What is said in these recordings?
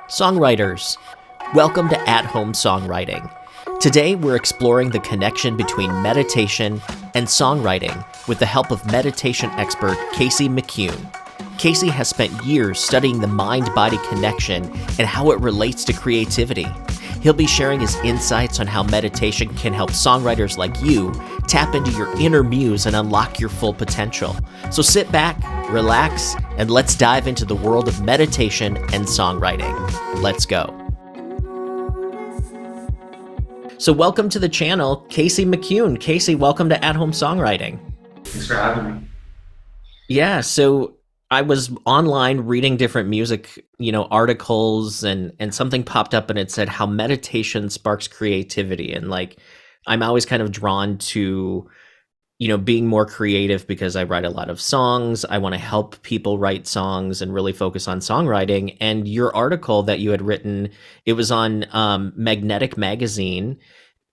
Songwriters, welcome to At Home Songwriting. Today we're exploring the connection between meditation and songwriting with the help of meditation expert Casey McCune. Casey has spent years studying the mind-body connection and how it relates to creativity. He'll be sharing his insights on how meditation can help songwriters like you tap into your inner muse and unlock your full potential. So sit back, relax, and let's dive into the world of meditation and songwriting. Let's go. So welcome to the channel, Casey McCune. Casey, welcome to At Home Songwriting. Thanks for having me. Yeah, so I was online reading different music, articles, and something popped up and it said how meditation sparks creativity. And I'm always kind of drawn to, being more creative because I write a lot of songs. I want to help people write songs and really focus on songwriting. And your article that you had written, it was on Magnetic Magazine,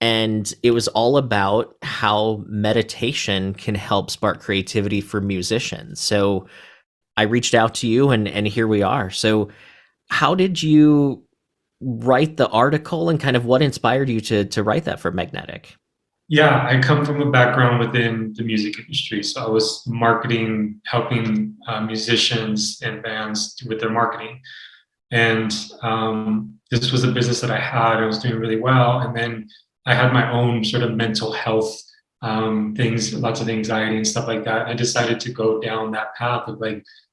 and it was all about how meditation can help spark creativity for musicians. So I reached out to you and here we are. So how did you write the article and kind of what inspired you to write that for Magnetic? Yeah, I come from a background within the music industry. So I was marketing, helping musicians and bands with their marketing. And this was a business that I had. I was doing really well. And then I had my own sort of mental health things, lots of anxiety and stuff like that. I decided to go down that path of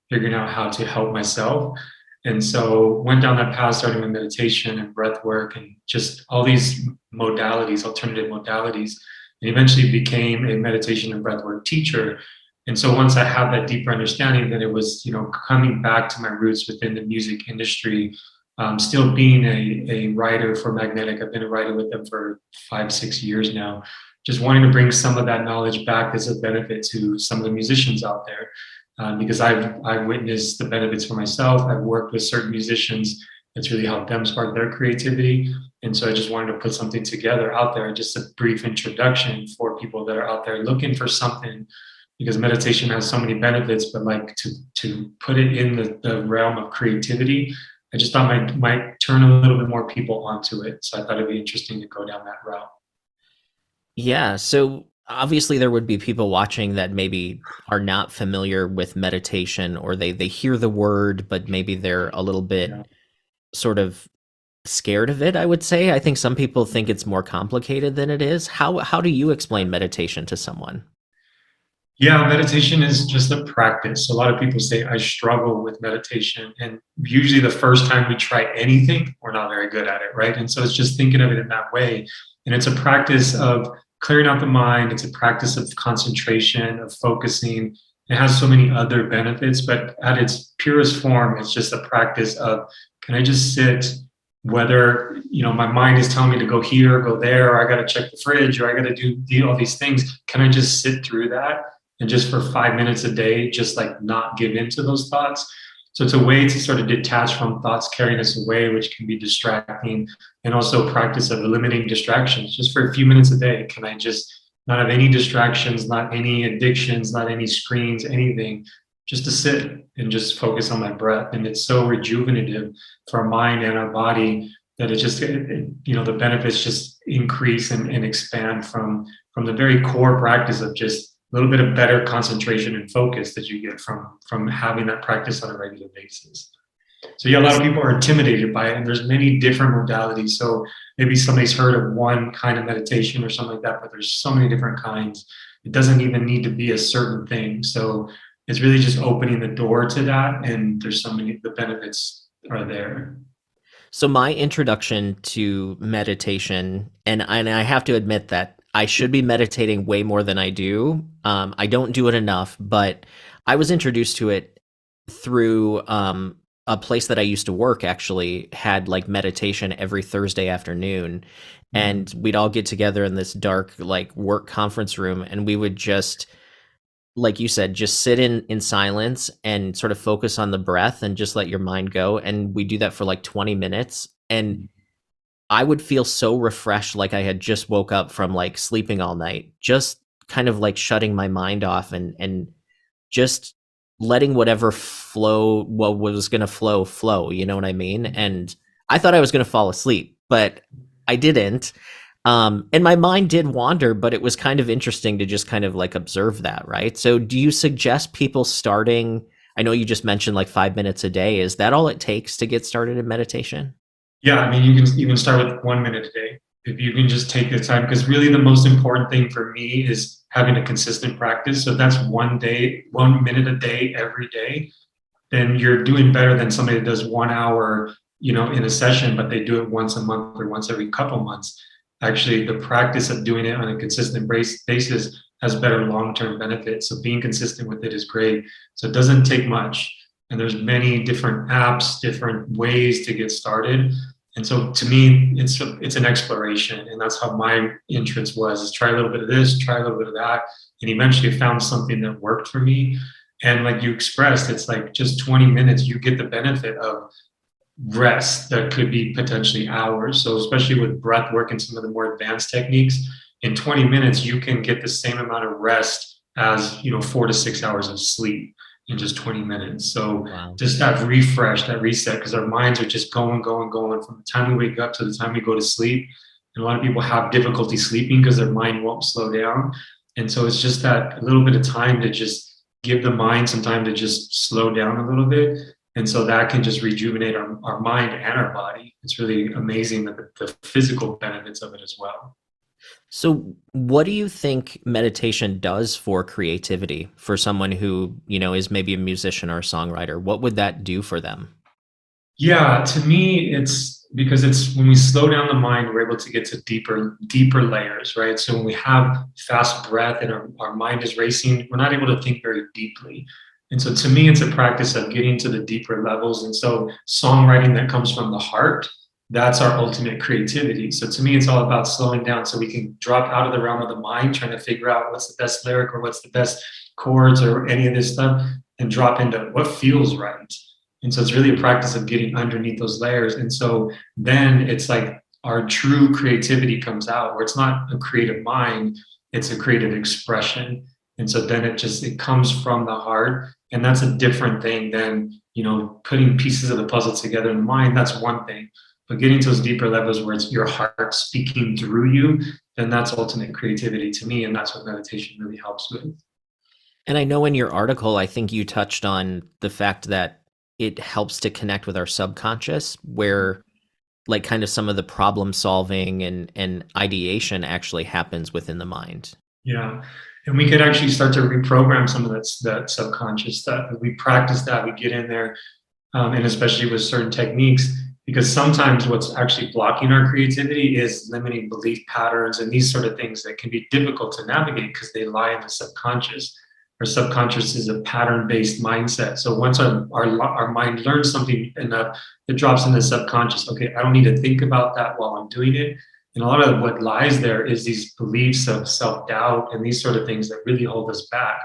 figuring out how to help myself. And so went down that path, starting with meditation and breath work and just all these modalities, alternative modalities, and eventually became a meditation and breath work teacher. And so once I had that deeper understanding that it was, coming back to my roots within the music industry, still being a writer for Magnetic. I've been a writer with them for 5-6 years now, just wanting to bring some of that knowledge back as a benefit to some of the musicians out there. Because I've witnessed the benefits for myself. I've worked with certain musicians that's really helped them spark their creativity. And so I just wanted to put something together out there, just a brief introduction for people that are out there looking for something, because meditation has so many benefits, but to put it in the realm of creativity, I just thought might turn a little bit more people onto it. So I thought it'd be interesting to go down that route. Yeah, so obviously there would be people watching that maybe are not familiar with meditation, or they hear the word, but maybe they're a little bit Yeah. sort of scared of it, I would say. I think some people think it's more complicated than it is. How do you explain meditation to someone? Yeah, meditation is just a practice. A lot of people say, I struggle with meditation. And usually the first time we try anything, we're not very good at it, right? And so it's just thinking of it in that way. And it's a practice of clearing out the mind. It's a practice of concentration, of focusing. It has so many other benefits, but at its purest form, it's just a practice of, can I just sit, whether my mind is telling me to go here, or go there, or I got to check the fridge, or I got to do all these things. Can I just sit through that? And just for 5 minutes a day, just not give into those thoughts. So it's a way to sort of detach from thoughts carrying us away, which can be distracting, and also practice of eliminating distractions just for a few minutes a day. Can I just not have any distractions, not any addictions, not any screens, anything, just to sit and just focus on my breath. And it's so rejuvenative for our mind and our body that the benefits just increase and expand from the very core practice of just a little bit of better concentration and focus that you get from having that practice on a regular basis. So yeah, a lot of people are intimidated by it, and there's many different modalities. So maybe somebody's heard of one kind of meditation or something like that, but there's so many different kinds. It doesn't even need to be a certain thing. So it's really just opening the door to that, and there's so many, the benefits are there. So my introduction to meditation, and I have to admit that I should be meditating way more than I do. I don't do it enough, but I was introduced to it through a place that I used to work actually had meditation every Thursday afternoon. And we'd all get together in this dark work conference room, and we would just, like you said, just sit in silence and sort of focus on the breath and just let your mind go. And we do that for 20 minutes. And I would feel so refreshed, like I had just woke up from sleeping all night, just kind of shutting my mind off and just letting whatever flow, what was going to flow, you know what I mean? And I thought I was going to fall asleep, but I didn't. And my mind did wander, but it was kind of interesting to just kind of like observe that, right? So, do you suggest people starting? I know you just mentioned like 5 minutes a day. Is that all it takes to get started in meditation? Yeah, I mean, you can start with 1 minute a day. If you can just take the time, because really the most important thing for me is having a consistent practice. So that's 1 day, 1 minute a day, every day, then you're doing better than somebody that does 1 hour, in a session, but they do it once a month or once every couple months. Actually, the practice of doing it on a consistent basis has better long-term benefits. So being consistent with it is great. So it doesn't take much. And there's many different apps, different ways to get started. And so to me, it's an exploration. And that's how my entrance was, is try a little bit of this, try a little bit of that. And eventually found something that worked for me. And like you expressed, it's like just 20 minutes, you get the benefit of rest that could be potentially hours. So especially with breath work and some of the more advanced techniques, in 20 minutes, you can get the same amount of rest as, 4 to 6 hours of sleep in just 20 minutes. So Wow. just that refresh, that reset, because our minds are just going, going, going from the time we wake up to the time we go to sleep. And a lot of people have difficulty sleeping because their mind won't slow down. And so it's just that a little bit of time to just give the mind some time to just slow down a little bit. And so that can just rejuvenate our mind and our body. It's really amazing that the physical benefits of it as well. So, what do you think meditation does for creativity for someone who, is maybe a musician or a songwriter? What would that do for them? Yeah, to me, it's because it's when we slow down the mind, we're able to get to deeper layers, right? So when we have fast breath and our mind is racing, we're not able to think very deeply. And so to me, it's a practice of getting to the deeper levels. And so songwriting that comes from the heart, that's our ultimate creativity. So to me, it's all about slowing down so we can drop out of the realm of the mind, trying to figure out what's the best lyric or what's the best chords or any of this stuff, and drop into what feels right. And so it's really a practice of getting underneath those layers. And so then it's like our true creativity comes out, where it's not a creative mind, it's a creative expression. And so then it comes from the heart. And that's a different thing than, putting pieces of the puzzle together in the mind. That's one thing. But getting to those deeper levels where it's your heart speaking through you, then that's ultimate creativity to me. And that's what meditation really helps with. And I know in your article, I think you touched on the fact that it helps to connect with our subconscious, where like kind of some of the problem solving and ideation actually happens within the mind. Yeah. And we could actually start to reprogram some of that subconscious stuff. If we practice that, we get in there, and especially with certain techniques, because sometimes what's actually blocking our creativity is limiting belief patterns and these sort of things that can be difficult to navigate because they lie in the subconscious. Our subconscious is a pattern-based mindset. So once our mind learns something enough, it drops in the subconscious. Okay, I don't need to think about that while I'm doing it. And a lot of what lies there is these beliefs of self-doubt and these sort of things that really hold us back.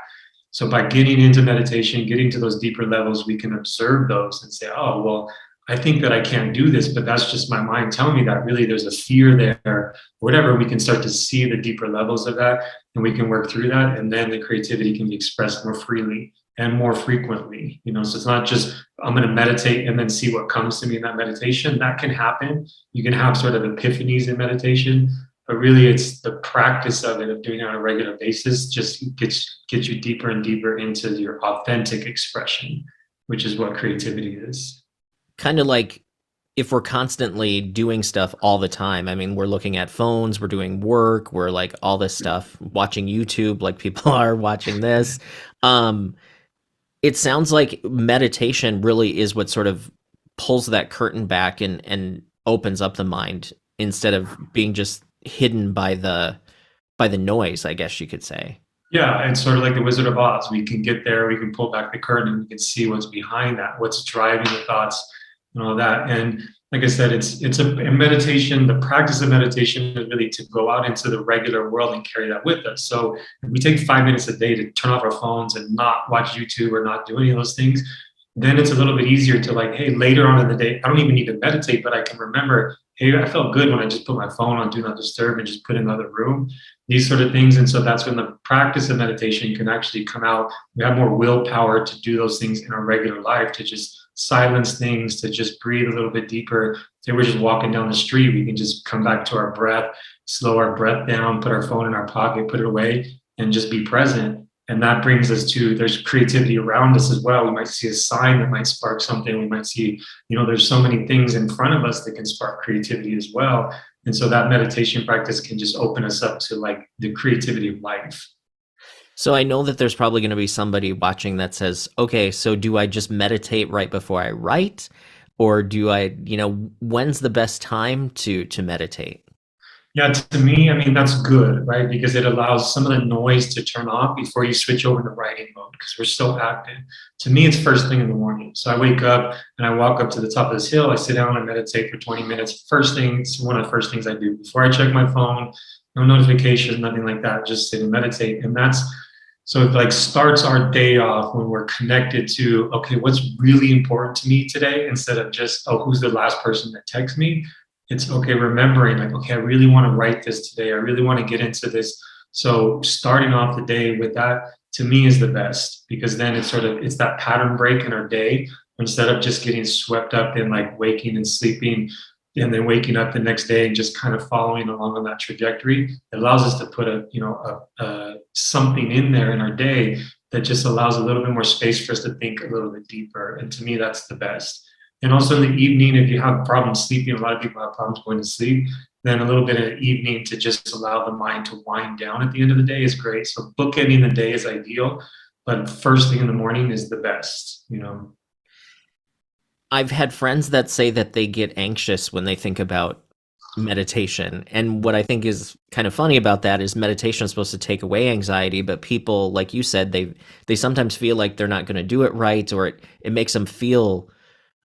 So by getting into meditation, getting to those deeper levels, we can observe those and say, oh, well, I think that I can't do this, but that's just my mind telling me that really there's a fear there, whatever. We can start to see the deeper levels of that and we can work through that. And then the creativity can be expressed more freely and more frequently. So it's not just, I'm going to meditate and then see what comes to me in that meditation. That can happen. You can have sort of epiphanies in meditation, but really it's the practice of it, of doing it on a regular basis, just gets you deeper and deeper into your authentic expression, which is what creativity is. Kind of like if we're constantly doing stuff all the time. I mean, we're looking at phones, we're doing work, we're like all this stuff, watching YouTube like people are watching this. Um, it sounds like meditation really is what sort of pulls that curtain back and opens up the mind instead of being just hidden by the noise, I guess you could say. Yeah, it's sort of like the Wizard of Oz. We can get there, we can pull back the curtain, and we can see what's behind that, what's driving the thoughts and all that. And like I said, it's a meditation. The practice of meditation is really to go out into the regular world and carry that with us. So if we take 5 minutes a day to turn off our phones and not watch YouTube or not do any of those things, then it's a little bit easier to like, hey, later on in the day, I don't even need to meditate, but I can remember, hey, I felt good when I just put my phone on do not disturb and just put it in another room, these sort of things. And so that's when the practice of meditation can actually come out. We have more willpower to do those things in our regular life, to just silence things, to just breathe a little bit deeper. If we're just walking down the street, we can just come back to our breath, slow our breath down, put our phone in our pocket, put it away, and just be present. And that brings us to, there's creativity around us as well. We might see a sign that might spark something. We might see, there's so many things in front of us that can spark creativity as well. And so that meditation practice can just open us up to like the creativity of life. So I know that there's probably going to be somebody watching that says, okay, so do I just meditate right before I write? Or do I, when's the best time to meditate? Yeah, to me, I mean, that's good, right? Because it allows some of the noise to turn off before you switch over to writing mode because we're still active. To me, it's first thing in the morning. So I wake up and I walk up to the top of this hill. I sit down and meditate for 20 minutes. First thing, it's one of the first things I do before I check my phone, no notifications, nothing like that. Just sit and meditate. And that's so it like starts our day off when we're connected to, okay, what's really important to me today instead of just, oh, who's the last person that texts me? It's okay, remembering like, okay, I really want to write this today. I really want to get into this. So starting off the day with that to me is the best because then it's that pattern break in our day instead of just getting swept up in like waking and sleeping and then waking up the next day and just kind of following along on that trajectory. It allows us to put a something in there in our day that just allows a little bit more space for us to think a little bit deeper. And to me, that's the best. And also in the evening, if you have problems sleeping, a lot of people have problems going to sleep, then a little bit of evening to just allow the mind to wind down at the end of the day is great. So bookending the day is ideal, but first thing in the morning is the best. I've had friends that say that they get anxious when they think about meditation. And what I think is kind of funny about that is meditation is supposed to take away anxiety, but people, like you said, they sometimes feel like they're not going to do it right, or it makes them feel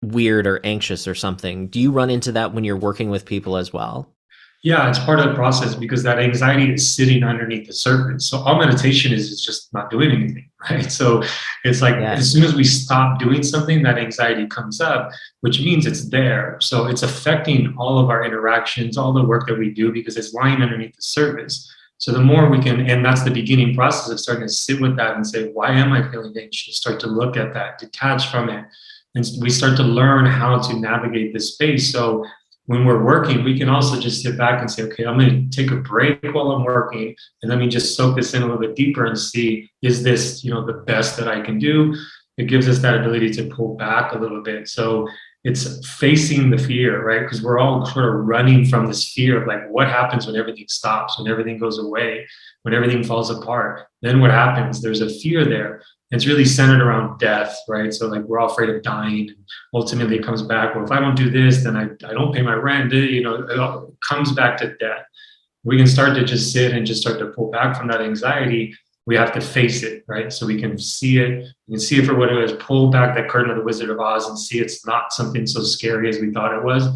weird or anxious or something. Do you run into that when you're working with people as well? Yeah, it's part of the process because that anxiety is sitting underneath the surface. So all meditation is just not doing anything, right? So it's like Yeah. as soon as we stop doing something, that anxiety comes up, which means it's there. So it's affecting all of our interactions, all the work that we do because it's lying underneath the surface. So the more we can, and that's the beginning process of starting to sit with that and say, why am I feeling anxious? Start to look at that, detach from it. And we start to learn how to navigate this space. So when we're working, we can also just sit back and say, okay, I'm going to take a break while I'm working. And let me just soak this in a little bit deeper and see, is this, the best that I can do? It gives us that ability to pull back a little bit. So it's facing the fear, right? Because we're all sort of running from this fear of like, what happens when everything stops, when everything goes away, when everything falls apart? Then what happens? There's a fear there. It's really centered around death, right? So like we're all afraid of dying. And ultimately it comes back, well, if I don't do this, then I don't pay my rent. It all comes back to death. We can start to just sit and just start to pull back from that anxiety. We have to face it, right? So we can see it. We can see it for what it is. Pull back that curtain of the Wizard of Oz and see it's not something so scary as we thought it was.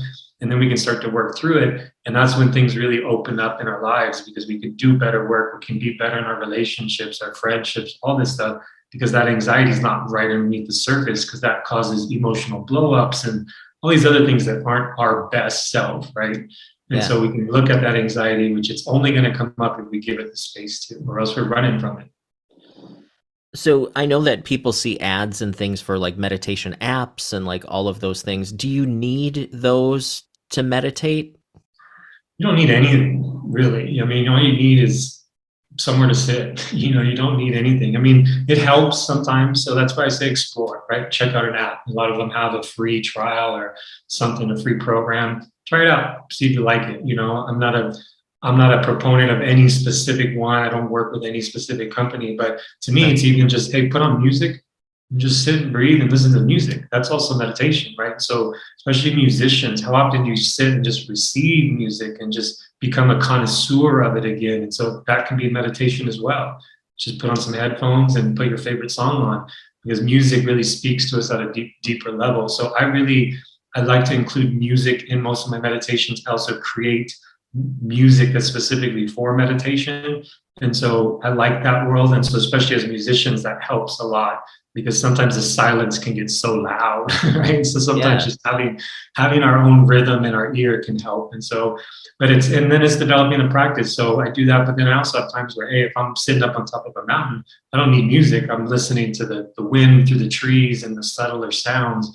And then we can start to work through it. And that's when things really open up in our lives because we can do better work. We can be better in our relationships, our friendships, all this stuff, because that anxiety is not right underneath the surface because that causes emotional blowups and all these other things that aren't our best self, right? And Yeah. so we can look at that anxiety, which it's only going to come up if we give it the space to, or else we're running from it. So I know that people see ads and things for like meditation apps and like all of those things. Do you need those to meditate? You don't need anything really. I mean, all you need is somewhere to sit. You don't need anything. I mean, it helps sometimes. So that's why I say explore, right? Check out an app. A lot of them have a free trial or something, a free program. Try it out. See if you like it. I'm not a proponent of any specific one. I don't work with any specific company, but to me, Right. it's even just, hey, put on music and just sit and breathe and listen to music. That's also meditation, right? So especially musicians, how often do you sit and just receive music and just become a connoisseur of it again? And so that can be meditation as well. Just put on some headphones and put your favorite song on because music really speaks to us at a deeper level. So I like to include music in most of my meditations. I also create music that's specifically for meditation. And so I like that world. And so, especially as musicians, that helps a lot because sometimes the silence can get so loud, right? So sometimes Yeah. just having our own rhythm in our ear can help. And so, but and then it's developing a practice. So I do that, but then I also have times where, hey, if I'm sitting up on top of a mountain, I don't need music. I'm listening to the wind through the trees and the subtler sounds.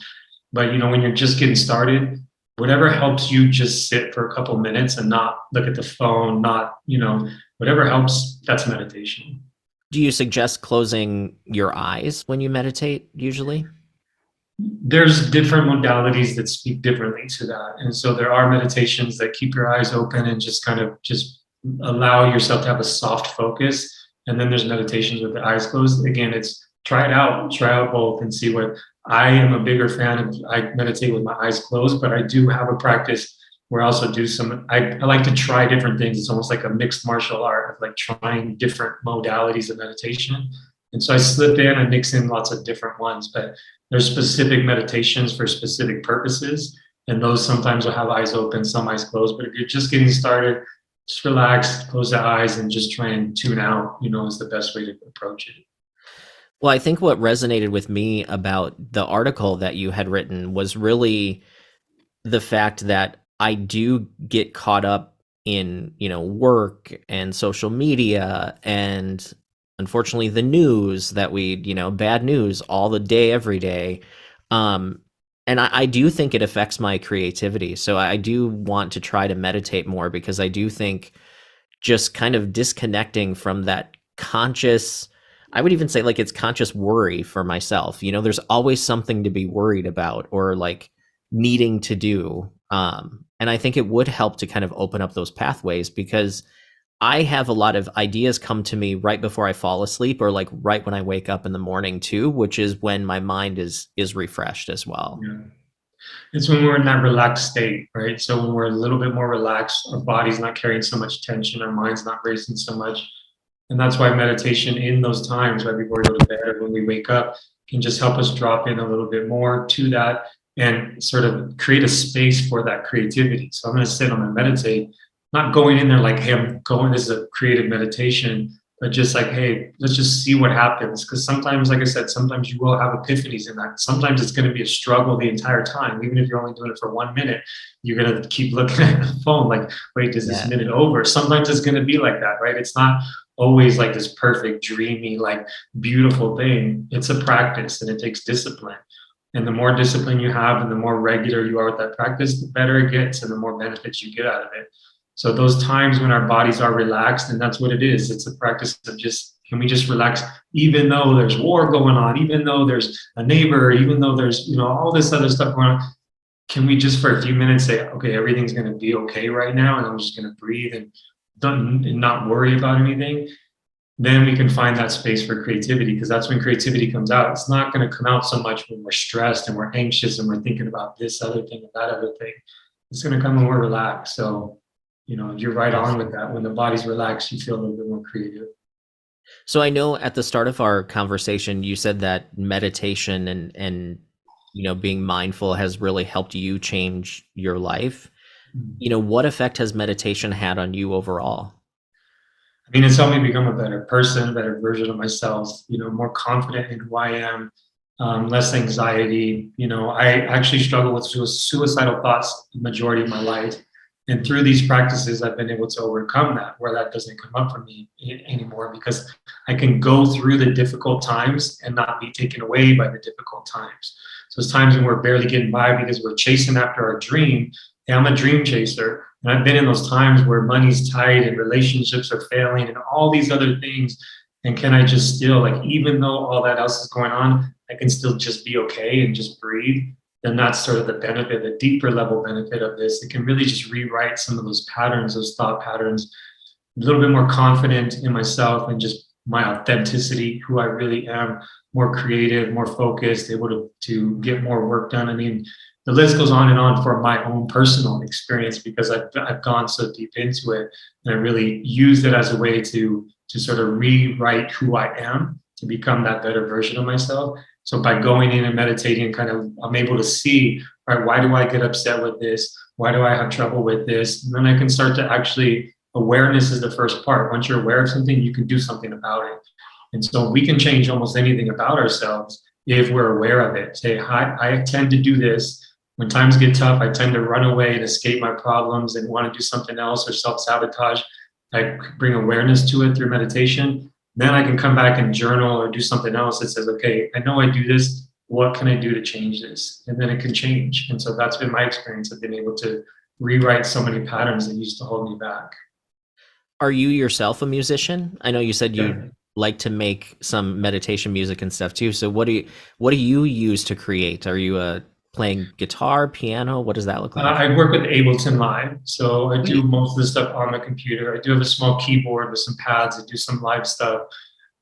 But when you're just getting started, whatever helps you just sit for a couple minutes and not look at the phone, not, whatever helps, that's meditation. Do you suggest closing your eyes when you meditate usually? There's different modalities that speak differently to that. And so there are meditations that keep your eyes open and just kind of just allow yourself to have a soft focus. And then there's meditations with the eyes closed. Again, it's try out both and see what. I am a bigger fan of. I meditate with my eyes closed, but I do have a practice where I also do some. I like to try different things. It's almost like a mixed martial art of like trying different modalities of meditation. And so I slip in, I mix in lots of different ones, but there's specific meditations for specific purposes. And those sometimes will have eyes open, some eyes closed. But if you're just getting started, just relax, close the eyes, and just try and tune out, is the best way to approach it. Well, I think what resonated with me about the article that you had written was really the fact that I do get caught up in, work and social media and unfortunately the news that bad news all the day, every day. Um, and I do think it affects my creativity. So I do want to try to meditate more because I do think just kind of disconnecting from that conscious, I would even say like it's conscious worry for myself. There's always something to be worried about or like needing to do. And I think it would help to kind of open up those pathways because I have a lot of ideas come to me right before I fall asleep or like right when I wake up in the morning too, which is when my mind is refreshed as well. Yeah. It's when we're in that relaxed state, right? So when we're a little bit more relaxed, our body's not carrying so much tension, our mind's not racing so much. And that's why meditation in those times, right before we go to bed or when we wake up, can just help us drop in a little bit more to that and sort of create a space for that creativity. So I'm going to sit, I'm going to meditate, not going in there like, hey, I'm going, this is a creative meditation, but just like, hey, let's just see what happens. Because sometimes, like I said, sometimes you will have epiphanies in that. Sometimes it's going to be a struggle the entire time. Even if you're only doing it for 1 minute, you're going to keep looking at the phone like, wait, is this Yeah. minute over? Sometimes it's going to be like that, right? It's not always like this perfect, dreamy, like beautiful thing. It's a practice and it takes discipline. And the more discipline you have and the more regular you are with that practice, the better it gets and the more benefits you get out of it. So those times when our bodies are relaxed, and that's what it is, it's a practice of just, can we just relax, even though there's war going on, even though there's a neighbor, even though there's, all this other stuff going on, can we just for a few minutes say, okay, everything's going to be okay right now, and I'm just going to breathe and not worry about anything? Then we can find that space for creativity because that's when creativity comes out. It's not going to come out so much when we're stressed and we're anxious and we're thinking about this other thing and that other thing. It's going to come when we're relaxed. So, you're right Yes. on with that. When the body's relaxed, you feel a little bit more creative. So I know at the start of our conversation, you said that meditation and being mindful has really helped you change your life. What effect has meditation had on you overall? I mean, it's helped me become a better person, a better version of myself, more confident in who I am, less anxiety. I actually struggle with suicidal thoughts the majority of my life. And through these practices, I've been able to overcome that, where that doesn't come up for me anymore because I can go through the difficult times and not be taken away by the difficult times. So it's times when we're barely getting by because we're chasing after our dream. Hey, I'm a dream chaser. And I've been in those times where money's tight and relationships are failing and all these other things. And can I just still, like, even though all that else is going on, I can still just be okay and just breathe? Then that's sort of the benefit, the deeper level benefit of this. It can really just rewrite some of those patterns, those thought patterns, a little bit more confident in myself and just my authenticity, who I really am, more creative, more focused, able to get more work done. I mean, the list goes on and on for my own personal experience because I've gone so deep into it and I really used it as a way to sort of rewrite who I am to become that better version of myself. So by going in and meditating, kind of, I'm able to see, all right, why do I get upset with this? Why do I have trouble with this? And then I can start to actually, awareness is the first part. Once you're aware of something, you can do something about it. And so we can change almost anything about ourselves if we're aware of it. Say, hi, I tend to do this. When times get tough, I tend to run away and escape my problems and want to do something else or self-sabotage. I bring awareness to it through meditation. Then I can come back and journal or do something else that says, okay, I know I do this. What can I do to change this? And then it can change. And so that's been my experience of being able to rewrite so many patterns that used to hold me back. Are you yourself a musician? I know you said Yeah. you like to make some meditation music and stuff too. So what do you use to create? Are you playing guitar, piano? What does that look like? I work with Ableton Live, so I do Sweet. most of the stuff on the computer. I do have a small keyboard with some pads. I do some live stuff,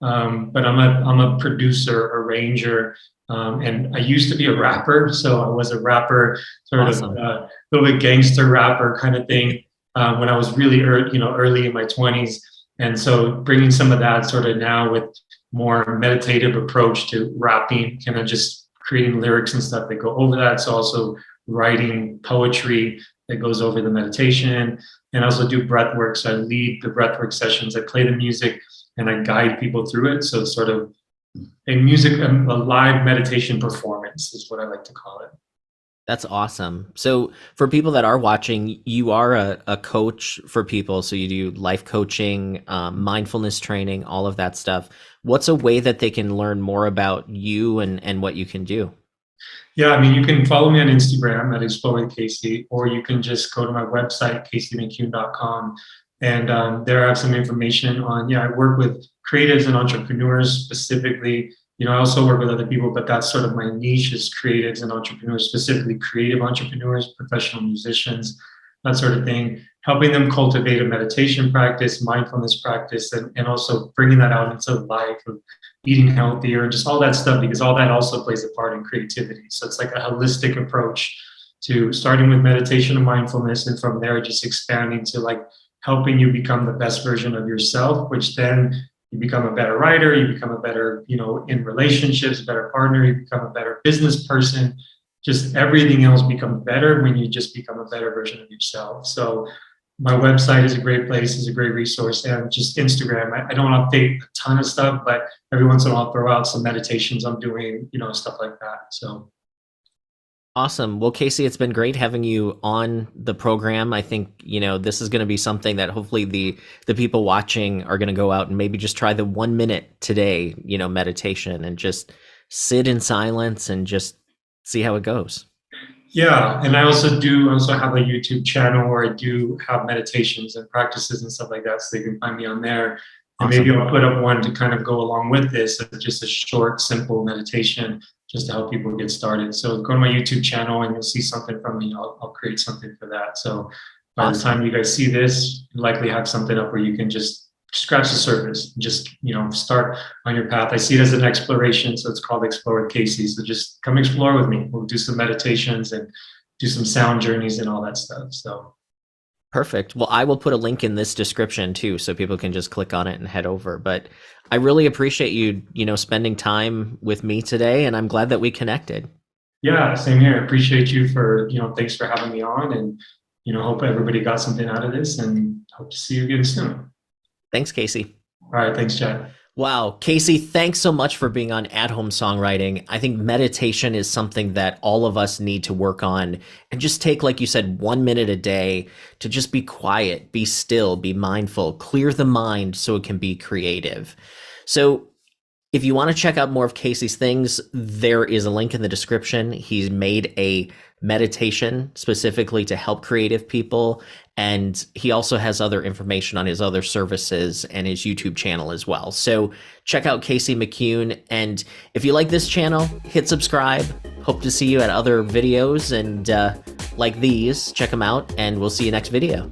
but I'm a producer, arranger, and I used to be a rapper. So I was a rapper, sort of Awesome. a little bit gangster rapper kind of thing when I was really early in my 20s. And so bringing some of that sort of now with more meditative approach to rapping, kind of just creating lyrics and stuff that go over that. So also writing poetry that goes over the meditation, and I also do breath work. So I lead the breath work sessions. I play the music and I guide people through it. So it's sort of a live meditation performance is what I like to call it. That's awesome. So for people that are watching, you are a coach for people. So you do life coaching, mindfulness training, all of that stuff. What's a way that they can learn more about you and what you can do? Yeah, I mean, you can follow me on Instagram at Explore with Casey, or you can just go to my website, caseymccune.com. And there I have some information on, I work with creatives and entrepreneurs specifically. I also work with other people, but that's sort of my niche is creatives and entrepreneurs, specifically creative entrepreneurs, professional musicians, that sort of thing, helping them cultivate a meditation practice, mindfulness practice, and also bringing that out into life of eating healthier and just all that stuff, because all that also plays a part in creativity. So it's like a holistic approach to starting with meditation and mindfulness, and from there just expanding to like helping you become the best version of yourself, which then you become a better writer, you become a better, in relationships, a better partner, you become a better business person. Just everything else becomes better when you just become a better version of yourself. So my website is a great place, is a great resource, and just Instagram. I don't update a ton of stuff, but every once in a while I'll throw out some meditations I'm doing, stuff like that. So Awesome. Well, Casey, it's been great having you on the program. I think, this is going to be something that hopefully the people watching are going to go out and maybe just try the 1 minute today, meditation and just sit in silence and just see how it goes. yeah, and I also have a YouTube channel where I do have meditations and practices and stuff like that, so they can find me on there. And maybe Awesome. I'll put up one to kind of go along with this, just a short, simple meditation, just to help people get started. So go to my YouTube channel and you'll see something from me. I'll create something for that. So by the Awesome. time you guys see this, you likely have something up where you can just scratch the surface, just start on your path. I see it as an exploration, so it's called Explore with Casey. So just come explore with me. We'll do some meditations and do some sound journeys and all that stuff. So Perfect. Well, I will put a link in this description too, so people can just click on it and head over. But I really appreciate you, spending time with me today, and I'm glad that we connected. yeah, same here. Appreciate you for, thanks for having me on, and hope everybody got something out of this, and hope to see you again soon. Thanks, Casey. All right, thanks, Chad. Wow, Casey, thanks so much for being on At Home Songwriting. I think meditation is something that all of us need to work on and just take, like you said, 1 minute a day to just be quiet, be still, be mindful, clear the mind so it can be creative. So if you want to check out more of Casey's things, there is a link in the description. He's made a meditation specifically to help creative people. And he also has other information on his other services and his YouTube channel as well. So check out Casey McCune. And if you like this channel, hit subscribe. Hope to see you at other videos and like these. Check them out, and we'll see you next video.